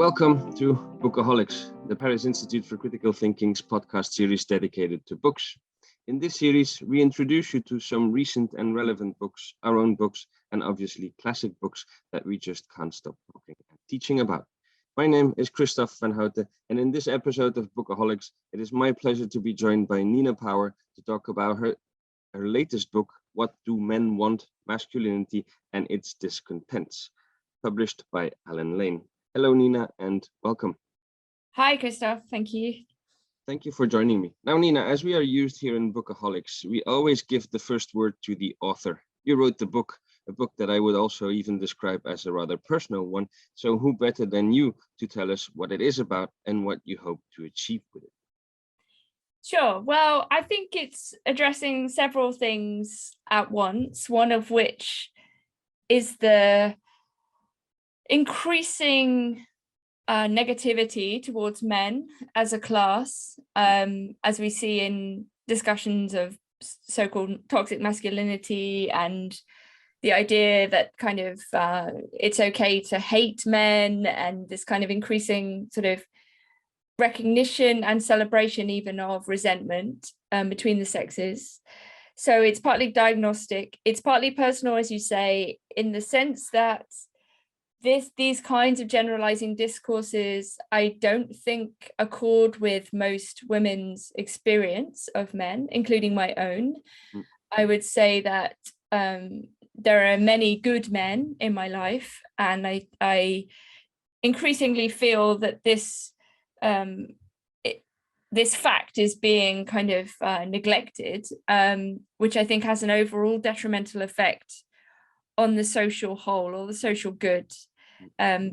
Welcome to Bookaholics, the Paris Institute for Critical Thinking's podcast series dedicated to books. In this series, we introduce you to some recent and relevant books, our own books, and obviously classic books that we just can't stop talking and teaching about. My name is Kristof Vanhoutte, and in this episode of Bookaholics, it is my pleasure to be joined by Nina Power to talk about her latest book, What Do Men Want? Masculinity and Its Discontents, published by Alan Lane. Hello, Nina, and welcome. Hi, Kristof. Thank you. Thank you for joining me. Now, Nina, as we are used here in Bookaholics, we always give the first word to the author. You wrote the book, a book that I would also even describe as a rather personal one. So who better than you to tell us what it is about and what you hope to achieve with it? Sure. Well, I think it's addressing several things at once, one of which is the increasing negativity towards men as a class, as we see in discussions of so-called toxic masculinity and the idea that kind of it's okay to hate men, and this kind of increasing sort of recognition and celebration even of resentment between the sexes. So it's partly diagnostic, it's partly personal, as you say, in the sense that these kinds of generalizing discourses, I don't think accord with most women's experience of men, including my own. I would say that there are many good men in my life, and I increasingly feel that this fact is being kind of neglected, which I think has an overall detrimental effect on the social whole or the social good,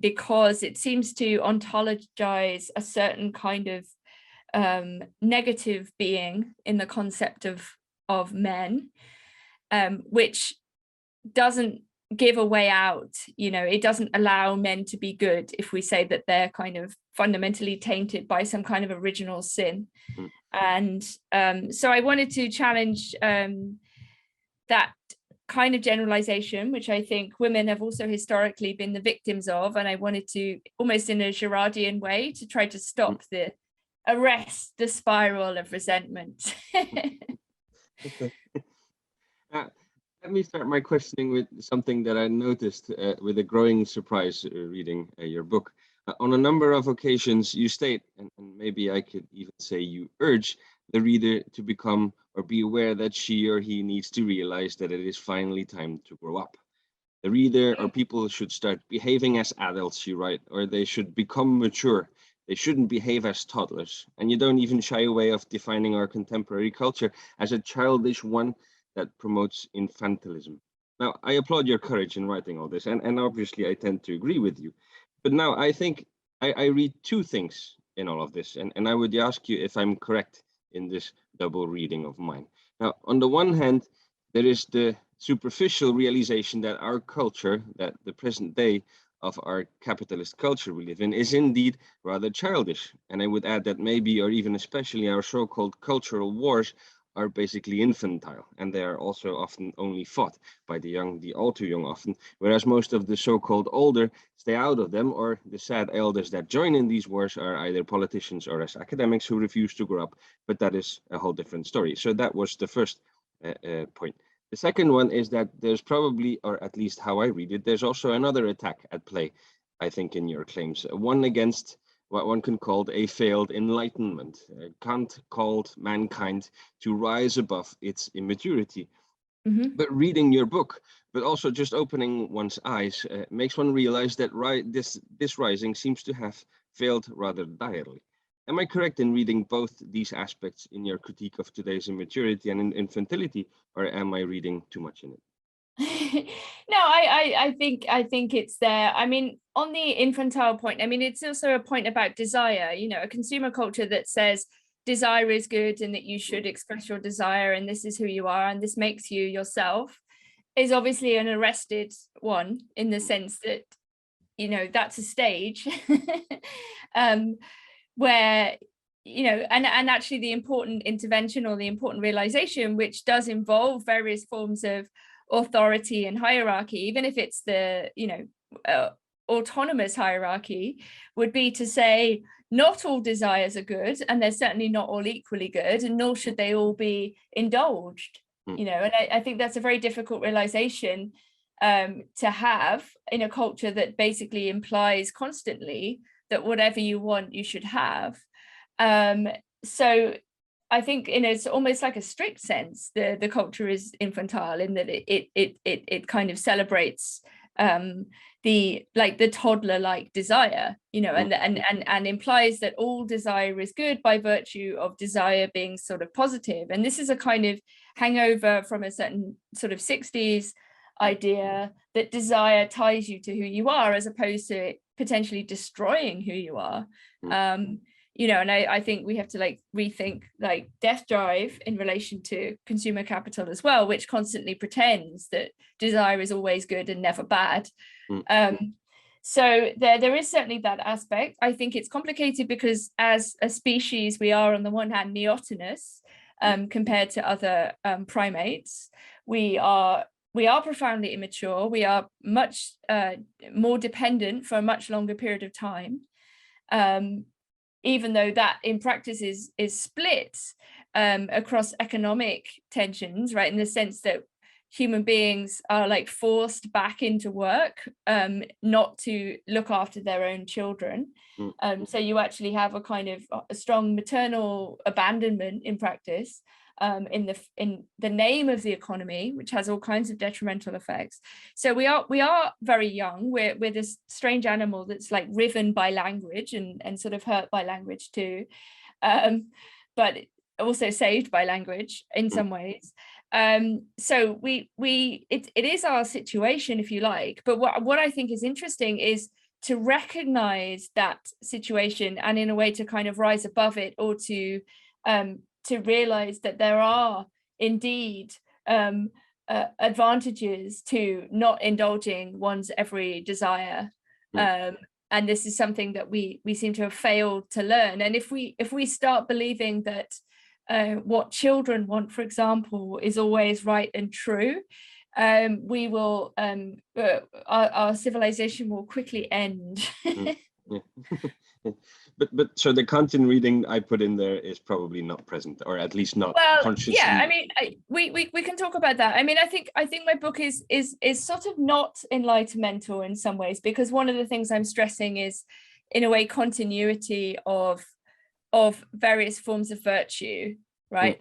because it seems to ontologize a certain kind of negative being in the concept of men, which doesn't give a way out. You know, it doesn't allow men to be good if we say that they're kind of fundamentally tainted by some kind of original sin. And so I wanted to challenge that kind of generalization, which I think women have also historically been the victims of, and I wanted to, almost in a Girardian way, to try to stop arrest the spiral of resentment. Let me start my questioning with something that I noticed with a growing surprise reading your book. On a number of occasions, you state, and maybe I could even say you urge the reader to become or be aware that she or he needs to realize that it is finally time to grow up. The reader or people should start behaving as adults, you write, or they should become mature. They shouldn't behave as toddlers. And you don't even shy away of defining our contemporary culture as a childish one that promotes infantilism. Now, I applaud your courage in writing all this, and obviously I tend to agree with you. But now I think I read two things in all of this, and I would ask you if I'm correct in this double reading of mine. Now, on the one hand, there is the superficial realization that our culture, that the present day of our capitalist culture we live in, is indeed rather childish. And I would add that maybe, or even especially, our so-called cultural wars are basically infantile, and they are also often only fought by the young, the all too young often, whereas most of the so-called older stay out of them, or the sad elders that join in these wars are either politicians or as academics who refuse to grow up, but that is a whole different story. So that was the first point. The second one is that there's probably, or at least how I read it, there's also another attack at play, I think, in your claims, one against what one can call a failed enlightenment. Kant called mankind to rise above its immaturity. But reading your book, but also just opening one's eyes, makes one realize that this rising seems to have failed rather direly. Am I correct in reading both these aspects in your critique of today's immaturity and infantility, or am I reading too much in it? No, I think it's there. I mean, on the infantile point, I mean, it's also a point about desire, you know, a consumer culture that says desire is good and that you should express your desire and this is who you are and this makes you yourself, is obviously an arrested one, in the sense that, you know, that's a stage where, you know, and actually the important intervention or the important realization, which does involve various forms of authority and hierarchy, even if it's the, you know, autonomous hierarchy would be to say not all desires are good, and they're certainly not all equally good, and nor should they all be indulged. You know, and I think that's a very difficult realization to have in a culture that basically implies constantly that whatever you want, you should have. So I think in it's almost like a strict sense, the culture is infantile in that it kind of celebrates the toddler-like desire, you know, and implies that all desire is good by virtue of desire being sort of positive. And this is a kind of hangover from a certain sort of 60s idea that desire ties you to who you are, as opposed to potentially destroying who you are. You know, and I think we have to like rethink like death drive in relation to consumer capital as well, which constantly pretends that desire is always good and never bad. So there is certainly that aspect. I think it's complicated because as a species, we are on the one hand neotenous compared to other primates. We are profoundly immature. We are much more dependent for a much longer period of time. Even though that in practice is split across economic tensions, right? In the sense that human beings are like forced back into work, not to look after their own children. So you actually have a kind of a strong maternal abandonment in practice, in the name of the economy, which has all kinds of detrimental effects. So we are very young. We're this strange animal that's like riven by language and sort of hurt by language too, but also saved by language in some ways. So it is our situation, if you like. But what I think is interesting is to recognize that situation and in a way to kind of rise above it, or to realize that there are indeed advantages to not indulging one's every desire. And this is something that we seem to have failed to learn. And if we start believing that what children want, for example, is always right and true, we will our civilization will quickly end. But so the content reading I put in there is probably not present, or at least not consciously. Yeah, I mean, we can talk about that. I mean, I think my book is sort of not enlightenmental in some ways, because one of the things I'm stressing is, in a way, continuity of various forms of virtue, right?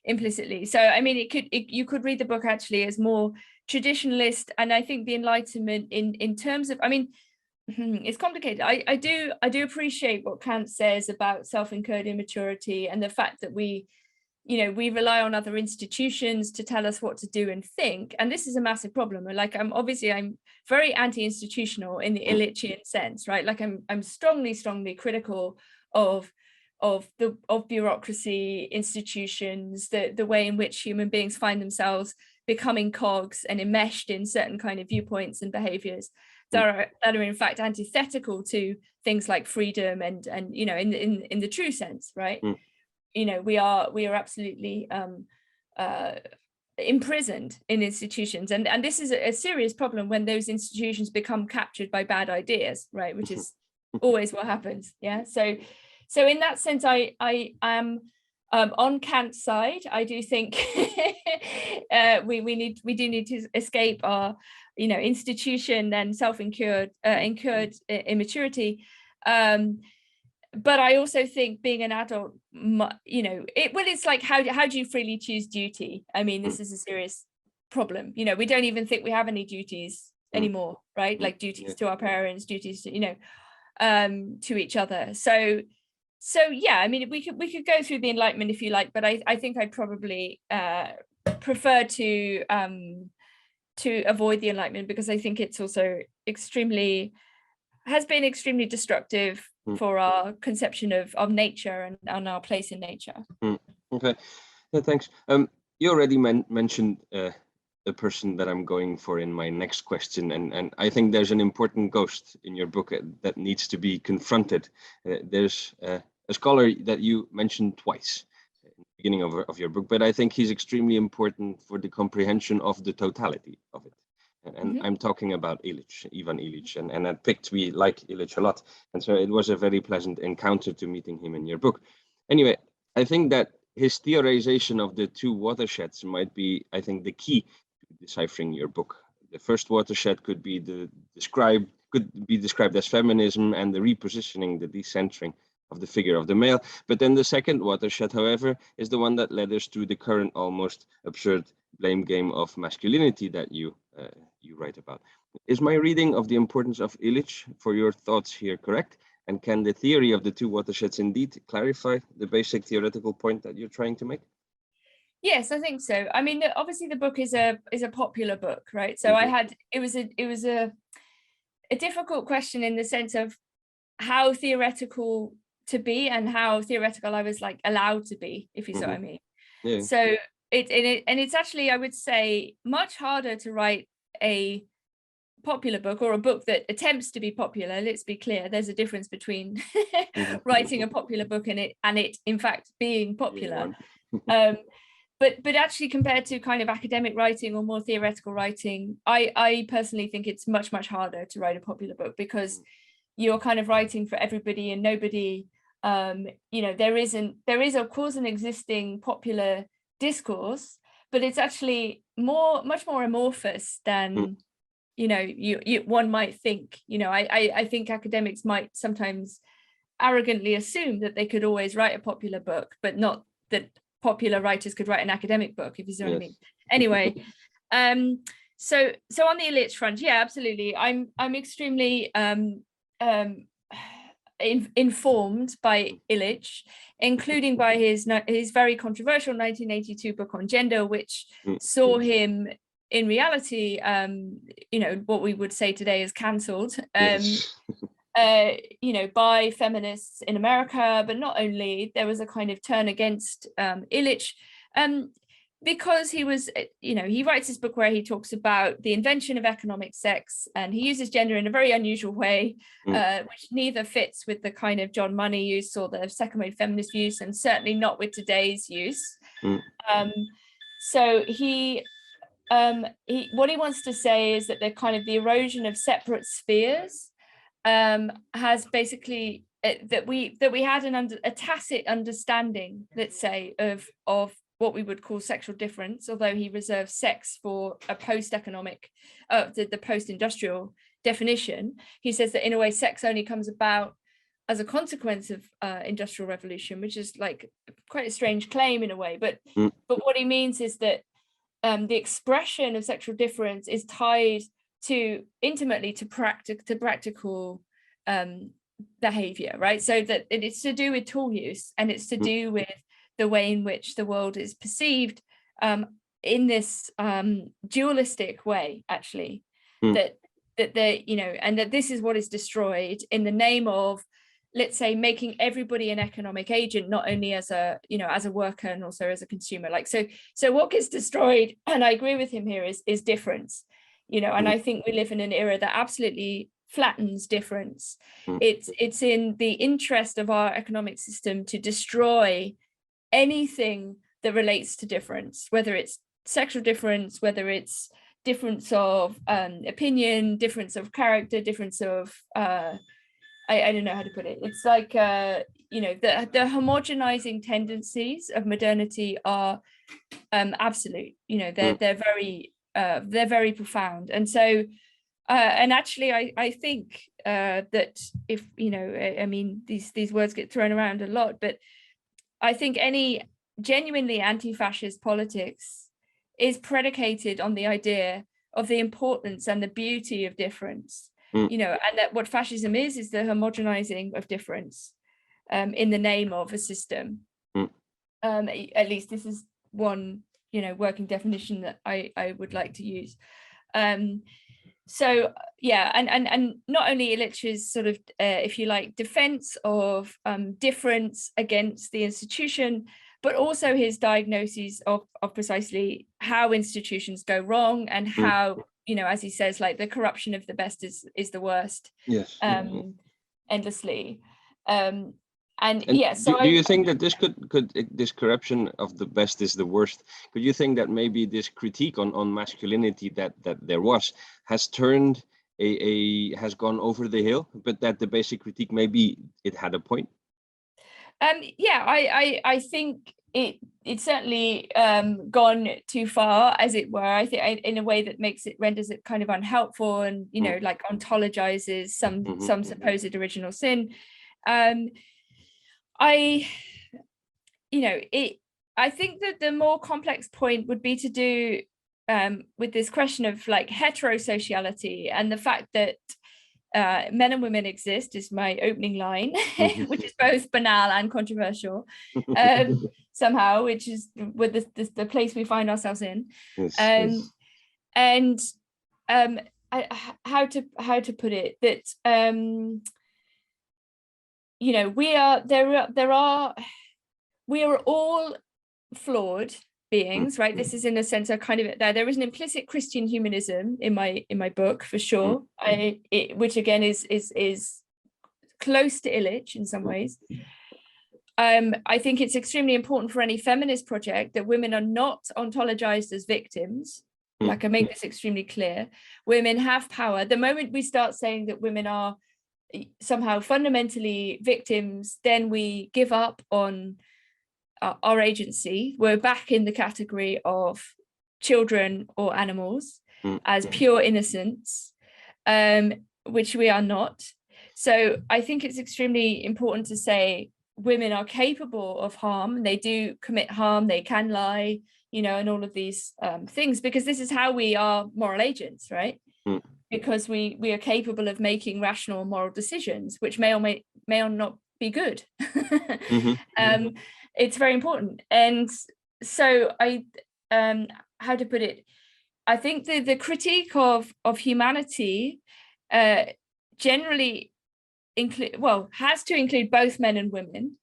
Implicitly. So I mean, you could read the book actually as more traditionalist, and I think the Enlightenment in terms of, I mean, it's complicated. I do appreciate what Kant says about self-incurred immaturity, and the fact that we rely on other institutions to tell us what to do and think. And this is a massive problem. Like, I'm very anti-institutional in the Illichian sense, right? Like I'm strongly critical of bureaucracy, institutions, the way in which human beings find themselves becoming cogs and enmeshed in certain kind of viewpoints and behaviors that are in fact antithetical to things like freedom and in the true sense, right? We are absolutely imprisoned in institutions, and this is a serious problem when those institutions become captured by bad ideas, right? Which is always what happens. Yeah. So in that sense, I am on Kant's side. I do think we do need to escape our institution and incurred immaturity. But I also think being an adult, it's like, how do you freely choose duty? I mean, this is a serious problem. We don't even think we have any duties anymore, right? Like duties to our parents, duties to, to each other. So yeah, I mean, we could go through the Enlightenment if you like, but I think I'd probably prefer to avoid the Enlightenment, because I think it's also has been extremely destructive for our conception of nature and our place in nature. Okay, yeah, thanks. You already mentioned the person that I'm going for in my next question, and I think there's an important ghost in your book that needs to be confronted. There's a scholar that you mentioned twice in the beginning of your book, but I think he's extremely important for the comprehension of the totality of it. And I'm talking about Illich, Ivan Illich, and at PICT we like Illich a lot, and so it was a very pleasant encounter to meeting him in your book. Anyway, I think that his theorization of the two watersheds might be, I think, the key to deciphering your book. The first watershed could be described as feminism and the repositioning, the decentering of the figure of the male. But then the second watershed, however, is the one that led us to the current almost absurd blame game of masculinity that you write about. Is my reading of the importance of Illich for your thoughts here correct? And can the theory of the two watersheds indeed clarify the basic theoretical point that you're trying to make? Yes, I think so. I mean, obviously the book is a popular book, right? So it was a difficult question in the sense of how theoretical to be and how theoretical I was like allowed to be, if you see what I mean. Yeah. So it's actually, I would say, much harder to write a popular book or a book that attempts to be popular. Let's be clear, there's a difference between writing a popular book and it in fact being popular. But actually, compared to kind of academic writing or more theoretical writing, I personally think it's much harder to write a popular book, because you're kind of writing for everybody and nobody. There is of course an existing popular discourse, but it's actually much more amorphous than one might think. I think academics might sometimes arrogantly assume that they could always write a popular book, but not that popular writers could write an academic book, if you see what I mean. Anyway, so on the Illich front, yeah, absolutely. I'm extremely informed by Illich, including by his very controversial 1982 book on gender, which saw him in reality, what we would say today is cancelled, by feminists in America. But not only, there was a kind of turn against Illich, because he was, he writes this book where he talks about the invention of economic sex, and he uses gender in a very unusual way, which neither fits with the kind of John Money use or the second wave feminist use, and certainly not with today's use. So what he wants to say is that the erosion of separate spheres has basically that we had a tacit understanding, let's say, of what we would call sexual difference, although he reserves sex for a post-economic, the post-industrial definition. He says that in a way sex only comes about as a consequence of industrial revolution, which is like quite a strange claim in a way, but what he means is that the expression of sexual difference is tied intimately to practical behavior, right? So that it's to do with tool use, and it's to do with the way in which the world is perceived in this dualistic way, actually, that and that this is what is destroyed in the name of, let's say, making everybody an economic agent, not only as a worker and also as a consumer. Like, so what gets destroyed, and I agree with him here, is difference, and I think we live in an era that absolutely flattens difference. It's in the interest of our economic system to destroy anything that relates to difference, whether it's sexual difference, whether it's difference of opinion, difference of character, difference of I don't know how to put it. It's like the homogenizing tendencies of modernity are absolute. They're very profound, and so and actually I think that if I mean these words get thrown around a lot, but I think any genuinely anti-fascist politics is predicated on the idea of the importance and the beauty of difference. And that what fascism is the homogenizing of difference in the name of a system. At least this is one, working definition that I would like to use. So yeah, and not only Illich's sort of, if you like, defense of difference against the institution, but also his diagnoses of precisely how institutions go wrong and how, as he says, like the corruption of the best is the worst. Yes. Endlessly. And And And yeah, so do you think that this this corruption of the best is the worst? Could you think that maybe this critique on masculinity that there was has turned has gone over the hill, but that the basic critique maybe it had a point? Yeah, I think it's certainly gone too far, as it were. I think in a way that renders it kind of unhelpful, and like ontologizes some supposed original sin. I think that the more complex point would be to do with this question of like heterosociality, and the fact that men and women exist is my opening line, which is both banal and controversial somehow, which is with the place we find ourselves in. Yes, and how to put it, that we are all flawed beings, right? This is in a sense a kind of there is an implicit Christian humanism in my book, for sure. Which again is close to Illich in some ways. I think it's extremely important for any feminist project that women are not ontologized as victims. Like, I make this extremely clear. Women have power. The moment we start saying that women are somehow fundamentally victims, then we give up on our agency. We're back in the category of children or animals as pure innocence, which we are not. So I think it's extremely important to say women are capable of harm. They do commit harm. They can lie, and all of these things, because this is how we are moral agents, right? Because we are capable of making rational moral decisions, which may or not be good. It's very important. And so how to put it, I think the critique of humanity generally has to include both men and women.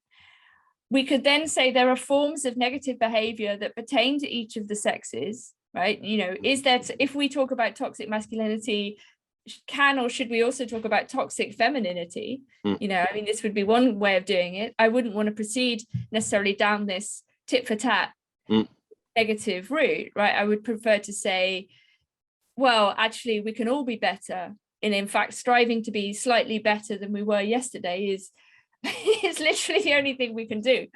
We could then say there are forms of negative behavior that pertain to each of the sexes, right? Is that, if we talk about toxic masculinity, can or should we also talk about toxic femininity? This would be one way of doing it. I wouldn't want to proceed necessarily down this tit for tat negative route, right? I would prefer to say, well, actually, we can all be better. And in fact, striving to be slightly better than we were yesterday is literally the only thing we can do.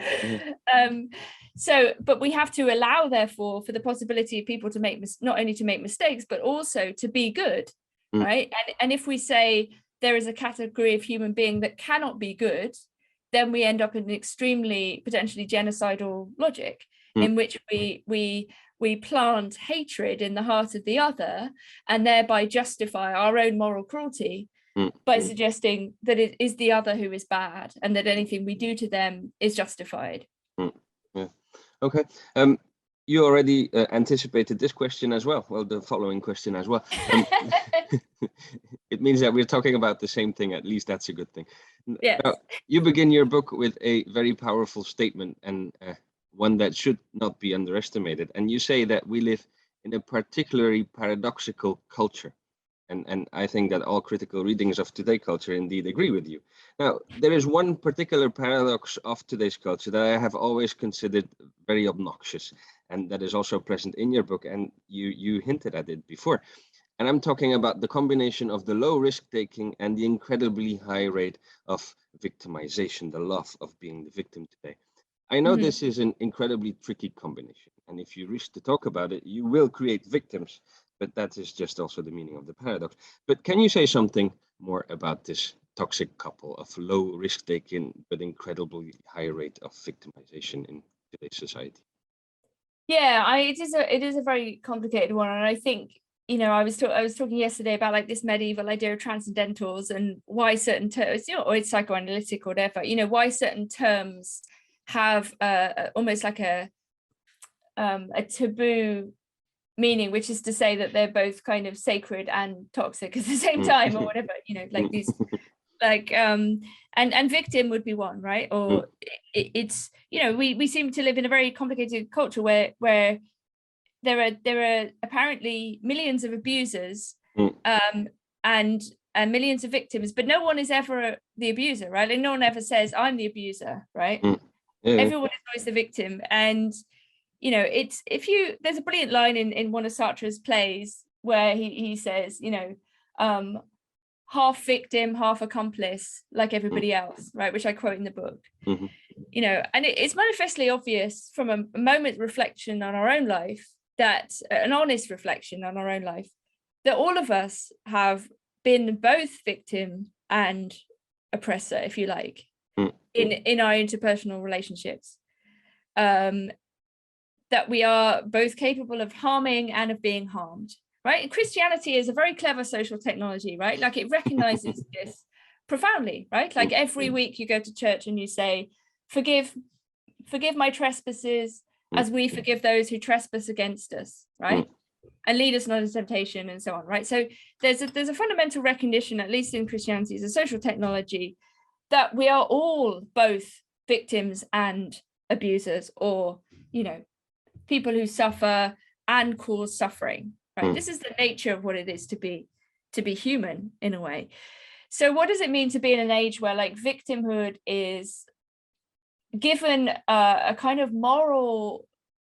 But we have to allow, therefore, for the possibility of people to make not only to make mistakes, but also to be good, right? And if we say there is a category of human being that cannot be good, then we end up in an extremely potentially genocidal logic, in which we plant hatred in the heart of the other, and thereby justify our own moral cruelty by suggesting that it is the other who is bad, and that anything we do to them is justified. Yeah. Okay. You already anticipated this question as well. Well, the following question as well. It means that we're talking about the same thing. At least that's a good thing. Yes. Now, you begin your book with a very powerful statement, and one that should not be underestimated. And you say that we live in a particularly paradoxical culture. And I think that all critical readings of today's culture indeed agree with you. Now, there is one particular paradox of today's culture that I have always considered very obnoxious, and that is also present in your book, and you hinted at it before. And I'm talking about the combination of the low risk-taking and the incredibly high rate of victimization, the love of being the victim today. I know this is an incredibly tricky combination, and if you wish to talk about it, you will create victims, but that is just also the meaning of the paradox. But can you say something more about this toxic couple of low risk-taking but incredibly high rate of victimization in today's society? Yeah, it is a very complicated one, and I think, I was talking yesterday about like this medieval idea of transcendentals, and why certain terms, or it's psychoanalytic or whatever, why certain terms have almost like a taboo meaning, which is to say that they're both kind of sacred and toxic at the same time, or whatever, like these, like and victim would be one, right? Or it's we seem to live in a very complicated culture where there are apparently millions of abusers, and and millions of victims, but no one is ever the abuser, right? And no one ever says, I'm the abuser, right? Yeah. Everyone is always the victim. And, you know, it's, there's a brilliant line in one of Sartre's plays where he says, you know, half victim, half accomplice, like everybody else, right? Which I quote in the book. You know, and it's manifestly obvious from a moment's reflection on our own life, that an honest reflection on our own life, that all of us have been both victim and oppressor, if you like, in our interpersonal relationships. That we are both capable of harming and of being harmed, right? And Christianity is a very clever social technology, right? Like it recognizes this profoundly, right? Like every week you go to church and you say, forgive my trespasses as we forgive those who trespass against us, right? And lead us not into temptation, and so on, right? So there's a fundamental recognition, at least in Christianity, as a social technology, that we are all both victims and abusers, or, you know, people who suffer and cause suffering, right? This is the nature of what it is to be human, in a way. So what does it mean to be in an age where, like, victimhood is given a kind of moral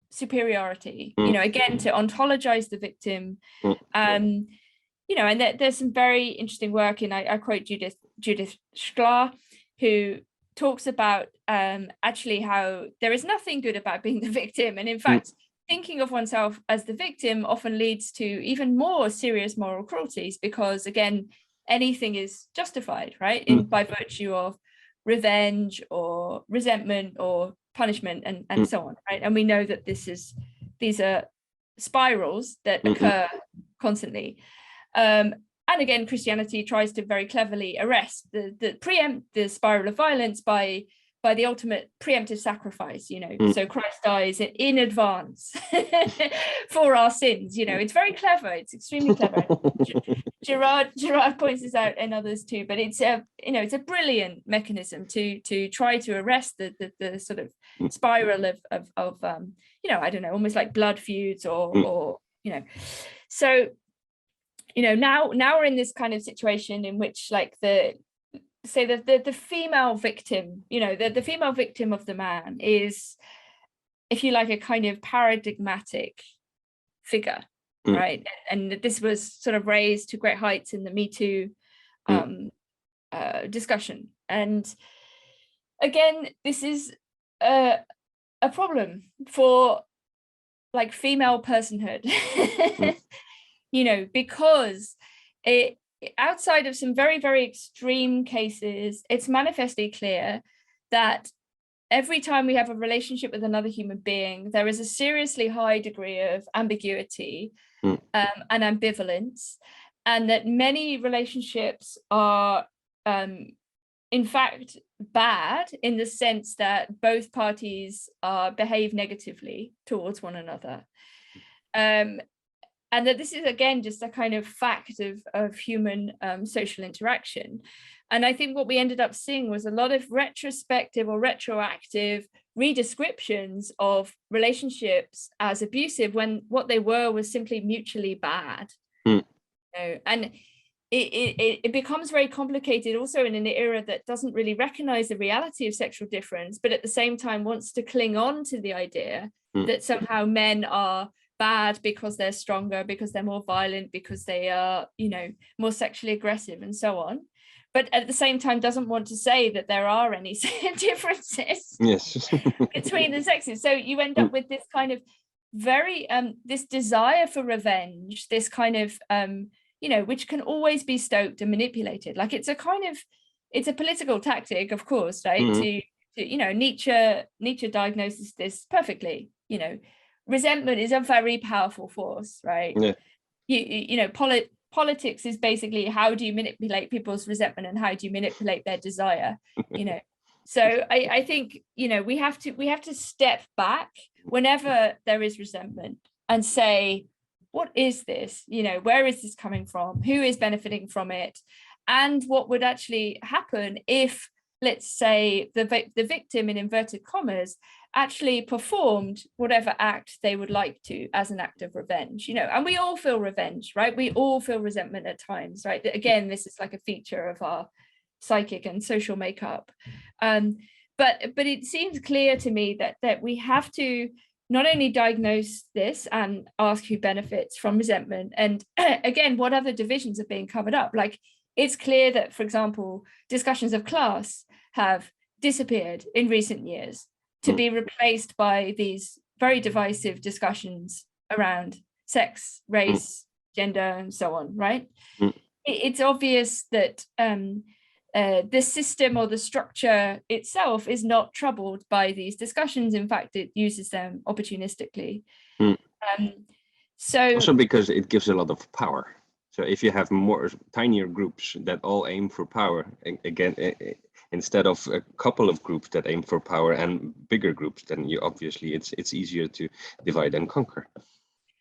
superiority, you know, again, to ontologize the victim, you know, and there's some very interesting work in, I quote Judith Shklar, who talks about actually how there is nothing good about being the victim, and in fact thinking of oneself as the victim often leads to even more serious moral cruelties, because again, anything is justified, right, by virtue of revenge or resentment or punishment, and so on, right? And we know that these are spirals that occur constantly. And again, Christianity tries to very cleverly arrest preempt the spiral of violence by the ultimate preemptive sacrifice, you know. So Christ dies in advance for our sins, you know. It's very clever, it's extremely clever. Gerard points this out, and others too, but it's you know, it's a brilliant mechanism to try to arrest the sort of spiral of you know, I don't know, almost like blood feuds or you know. So, you know, now we're in this kind of situation in which, like, the female victim, you know, the female victim of the man is, if you like, a kind of paradigmatic figure, right? And this was sort of raised to great heights in the Me Too discussion. And again, this is a problem for, like, female personhood, you know, because outside of some very, very extreme cases, it's manifestly clear that every time we have a relationship with another human being, there is a seriously high degree of ambiguity and ambivalence, and that many relationships are in fact bad, in the sense that both parties behave negatively towards one another. And that this is, again, just a kind of fact of human social interaction. And I think what we ended up seeing was a lot of retrospective or retroactive redescriptions of relationships as abusive, when what they were was simply mutually bad. You know? And it becomes very complicated also in an era that doesn't really recognize the reality of sexual difference, but at the same time wants to cling on to the idea that somehow men are bad because they're stronger, because they're more violent, because they are, you know, more sexually aggressive, and so on, but at the same time doesn't want to say that there are any differences between the sexes. So you end up with this kind of very this desire for revenge, this kind of you know, which can always be stoked and manipulated. Like, it's a political tactic, of course, right? To you know, Nietzsche diagnoses this perfectly. You know, resentment is a very powerful force, right? You know, politics is basically, how do you manipulate people's resentment and how do you manipulate their desire, you know? So I think, you know, we have to step back whenever there is resentment and say, what is this? You know, where is this coming from? Who is benefiting from it? And what would actually happen if, let's say, the victim, in inverted commas, actually performed whatever act they would like to as an act of revenge, you know. And we all feel revenge, right? We all feel resentment at times, right? Again, this is like a feature of our psychic and social makeup. But it seems clear to me that we have to not only diagnose this and ask who benefits from resentment, and again, what other divisions are being covered up. Like, it's clear that, for example, discussions of class have disappeared in recent years to be replaced by these very divisive discussions around sex, race, gender, and so on, right? It's obvious that the system or the structure itself is not troubled by these discussions. In fact, it uses them opportunistically. So also because it gives a lot of power. So if you have more tinier groups that all aim for power, again, instead of a couple of groups that aim for power and bigger groups, then you obviously it's easier to divide and conquer.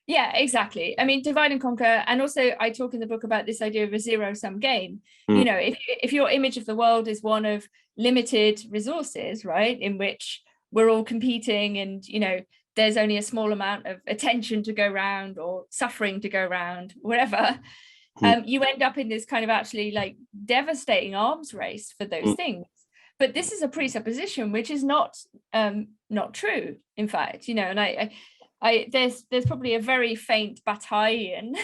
Yeah, exactly. I mean, divide and conquer. And also I talk in the book about this idea of a zero-sum game. You know, if your image of the world is one of limited resources, right, in which we're all competing and, you know, there's only a small amount of attention to go around or suffering to go around, whatever, you end up in this kind of actually like devastating arms race for those things. But this is a presupposition which is not true, in fact, you know. And there's probably a very faint battalion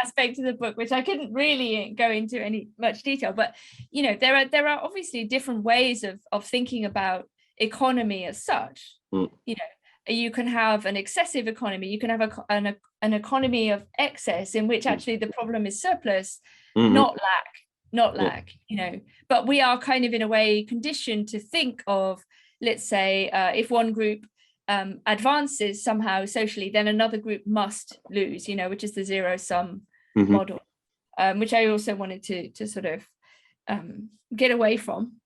aspect of the book, which I couldn't really go into any much detail. But, you know, there are obviously different ways of thinking about economy as such. You know, you can have an excessive economy, you can have an economy of excess in which actually the problem is surplus, not lack, you know. But we are kind of in a way conditioned to think of, let's say, if one group advances somehow socially, then another group must lose, you know, which is the zero-sum model, which I also wanted to sort of get away from.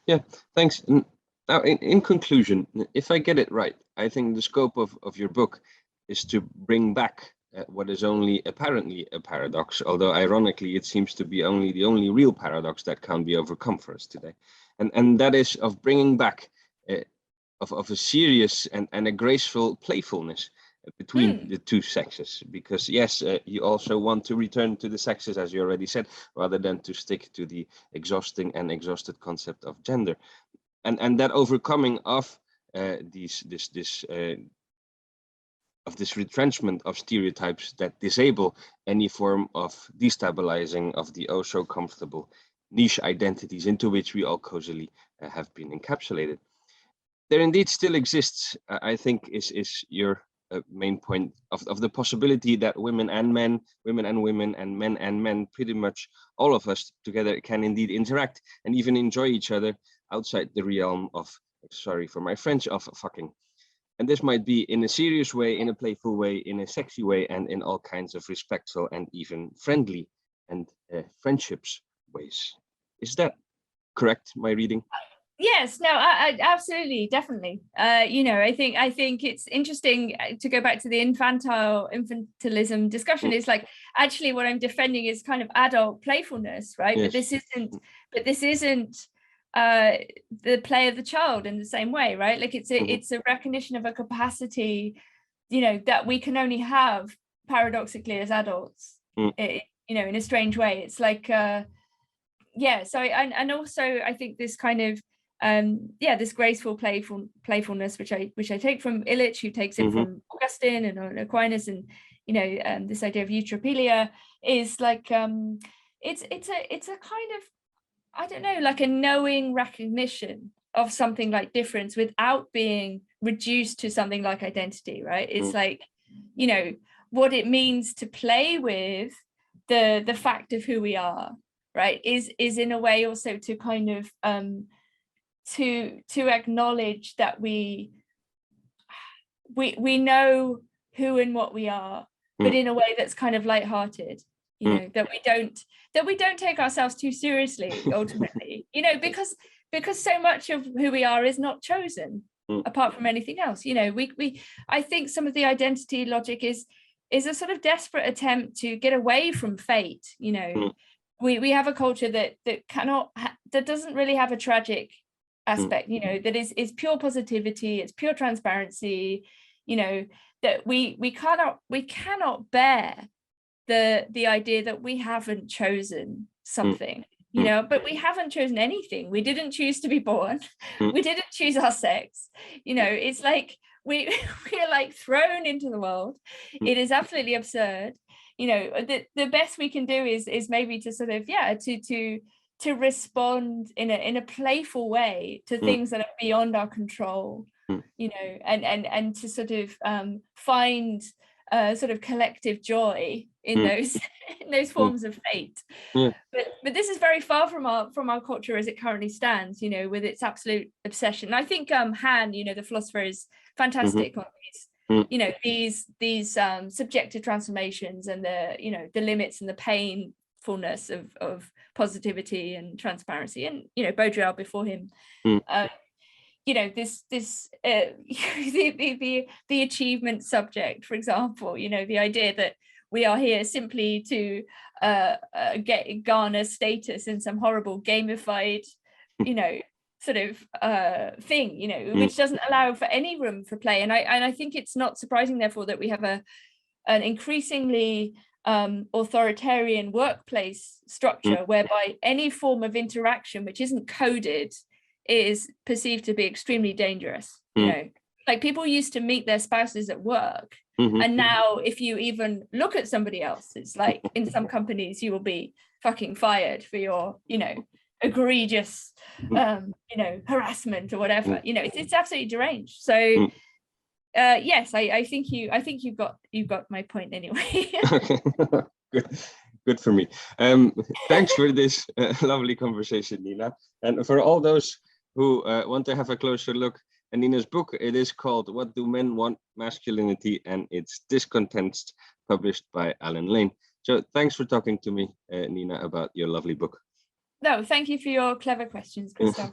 Yeah, thanks. Now, in conclusion, if I get it right, I think the scope of your book is to bring back what is only apparently a paradox, although ironically it seems to be the only real paradox that can be overcome for us today, and that is of bringing back of a serious and a graceful playfulness between the two sexes, because yes, you also want to return to the sexes, as you already said, rather than to stick to the exhausting and exhausted concept of gender, and that overcoming of this retrenchment of stereotypes that disable any form of destabilizing of the oh so comfortable niche identities into which we all cozily have been encapsulated. There indeed still exists, I think, is your main point of the possibility that women and men, women and women, and men, pretty much all of us together can indeed interact and even enjoy each other outside the realm of, sorry for my French, of fucking. And this might be in a serious way, in a playful way, in a sexy way, and in all kinds of respectful and even friendly and friendships ways. Is that correct, my reading? Yes, no, I absolutely, definitely. You know, I think it's interesting to go back to the infantilism discussion. It's like, actually what I'm defending is kind of adult playfulness, right? Yes. But this isn't the play of the child in the same way, right? Like it's a recognition of a capacity, you know, that we can only have paradoxically as adults, you know, in a strange way. It's like, yeah, so and also I think this kind of this graceful playfulness, which I take from Illich, who takes it from Augustine and Aquinas, and you know, this idea of eutropelia is like it's a kind of, I don't know, like a knowing recognition of something like difference without being reduced to something like identity, right? It's like, you know, what it means to play with the fact of who we are, right, is in a way also to kind of to acknowledge that we know who and what we are, but in a way that's kind of lighthearted, you know, that we don't take ourselves too seriously ultimately, you know, because so much of who we are is not chosen apart from anything else, you know. I think some of the identity logic is a sort of desperate attempt to get away from fate, you know. We have a culture that doesn't really have a tragic aspect, you know, that is pure positivity, it's pure transparency, you know, that we cannot bear the idea that we haven't chosen something, you know, but we haven't chosen anything. We didn't choose to be born. We didn't choose our sex. You know, it's like we're like thrown into the world. It is absolutely absurd. You know, the best we can do is maybe to sort of, to respond in a playful way to things that are beyond our control, you know, and to sort of find sort of collective joy in those forms of fate. But this is very far from our culture as it currently stands, you know, with its absolute obsession. I think Han, you know, the philosopher, is fantastic on these, you know, these subjective transformations and the, you know, the limits and the painfulness of positivity and transparency, and, you know, Baudrillard before him. You know, the achievement subject, for example, you know, the idea that we are here simply to garner status in some horrible gamified, you know, sort of thing, you know, which doesn't allow for any room for play. And I think it's not surprising, therefore, that we have an increasingly authoritarian workplace structure whereby any form of interaction which isn't coded is perceived to be extremely dangerous. You know, like people used to meet their spouses at work, and now if you even look at somebody else, it's like in some companies you will be fucking fired for your, you know, egregious you know, harassment or whatever. You know, it's absolutely deranged. So yes, I think you've got my point anyway. Good for me. Thanks for this lovely conversation, Nina. And for all those who want to have a closer look at Nina's book, it is called What Do Men Want? Masculinity and Its Discontents, published by Alan Lane. So thanks for talking to me, Nina, about your lovely book. No, thank you for your clever questions, Kristof.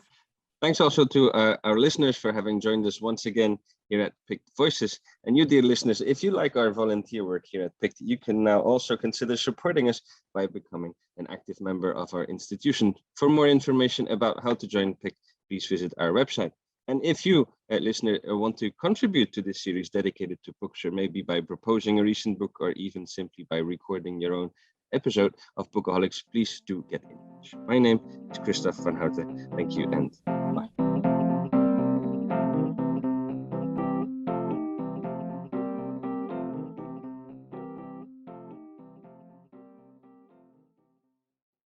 Thanks also to our listeners for having joined us once again here at PICT Voices. And you, dear listeners, if you like our volunteer work here at PICT, you can now also consider supporting us by becoming an active member of our institution. For more information about how to join PICT, please visit our website. And if you, listener, want to contribute to this series dedicated to books, or maybe by proposing a recent book, or even simply by recording your own episode of Bookaholics, please do get in touch. My name is Kristof Vanhoutte. Thank you and bye.